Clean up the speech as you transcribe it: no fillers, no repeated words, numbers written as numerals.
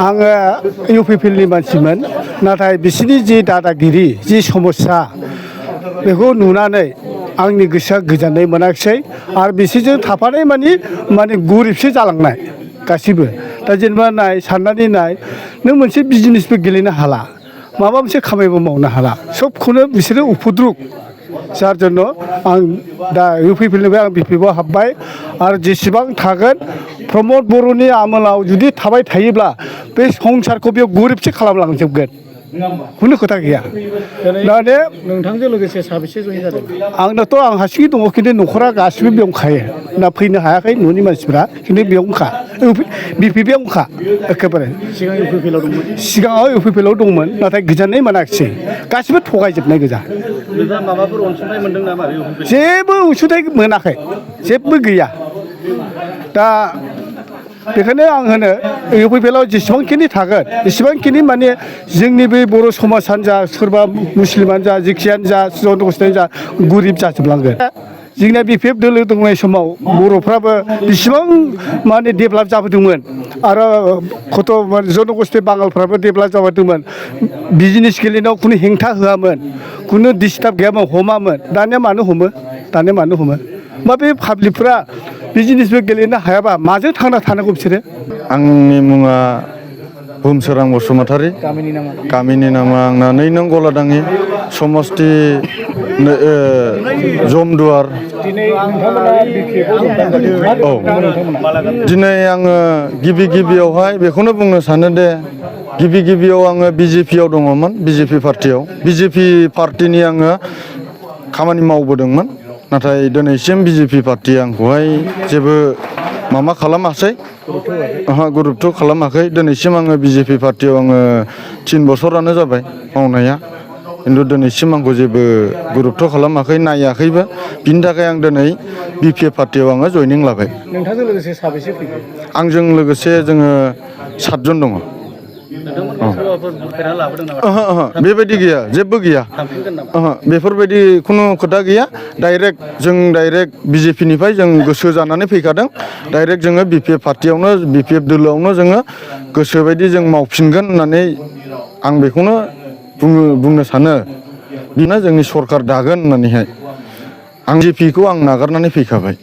आङो इउपिपिएलनि मानसिमोन नाथाय बिसोरनि जि दादागिरि जि समस्या बेखौ नुनानै आंनि गोसोआ गोजोननाय मोनाखिसै आरो बिसोरजों थाफानाय माने गरिबसो जालांनाय गासिबो दा जेनेबा नाय साननानै नाय नों मोनसे बिजनेसबो गेलेनो हाला माबा मोनसे खामानिबो मावनो हाला सबखौनो बिसोरो उपद्रुग जार जন্য आं दा इउपिपिएलनिफ्राय आं बिपिएफआव हाबबाय आरो जेसेबां थागोन प्रमद बर'नि आमोलाव जुदि थाबाय थायोब्ला बे संसारखौ बेयाव गरिबसो खालामलांजोबगोन खुनु खोथा गैया दा नोंथांजों लोगोसे साबेसे जइन जादों आंनाथ' आं हारसिङै दङ खिन्थु न'खरा गासिबो बेयावखायो दा फैनो हायाखै न'नि मानसिफ्रा खिन्थु बेयावनोखा बिपिएफआवनोखा एखेबारे सिगां इउपिपिएलआव दंमोन सिगाङाव इउपिपिएलआव दंमोन नाथाय गोजोननाय मोनाखिसै गासिबो थगायजोबनाय गोजा माबाफोर अनसुंथाइ मोनदों नामा जेबो अनसुंथाइ मोनाखै जेबो गैया दा बेखायनो आं होनो इउपिपिएलआव जेसेबांखिनि थागोन एसेबांखिनि माने जोंनि बे बर' समाजानो जा सोरबा मुस्लिमानो जा जिखियानो जा जन'गस्थियानो जा गरिब जाजोबलांगोन जोंना बिपिएफ दोलो दंनाय समाव बर'फ्राबो बेसेबां माने डेभेलप जाबोदोंमोन आरो कत' जन'गस्थि बांगालफ्राबो डेभेलप जाबोदोंमोन बिजनेस गेलेनायाव खुनु हेंथा होआमोन खुनु डिस्टार्ब गैयामोन हमामोन दानिया मानो हमो मा बे पाब्लिकफ्रा बिजनेसबो गेलेनो हायाबा माजों थांना थानांगौ बिसोरो आंनि मुङा बुमसोरां बसुमतारी गामिनि नामा आंना 2 नं गलादाङि समस्ति जमदुवार औ दिनै आङो गिबियावहाय बेखौनो बुंनो सानो दे गिबियाव आङो बिजेपिआव दङमोन बिजेपि पार्टियाव बिजेपि पार्टिनि आङो खामानि मावबोदोंमोन नाथाय दिनैसिम बिजेपि पार्टिया आंखौहाय जेबो माबा खालामासै गुरुत्व खालामाखै दिनैसिम आङो बिजेपि पार्टियाव आङो 3 बोसोरानो जाबाय मावनाया खिन्थु दिनैसिम आंखौ जेबो गुरुत्व खालामाखै नायाखैबो बिनि थाखाय आं दिनै बिपिएफ पार्टियाव आङो जयनिं लाबाय नोंथांजों लोगोसे साबेसे फैगोन आंजों लोगोसे जोङो 7 जन दङ बेबायदि गैया जेबो गैया बेफोरबायदि खुनु खोथा गैया डाइरेक्ट बिजेपिनिफ्राय जों गोसो जानानै फैखादों डाइरेक्ट जोङो बिपिएफ पार्टियावनो बिपिएफ दोलोआवनो जोङो गोसोबायदि जों मावफिनगोन होननानै आं बेखौनो बुंनो सानो बिनो जोंनि सरखार दागोन होननानैहाय आं बिजेपिखौ आं नागारनानै फैखाबाय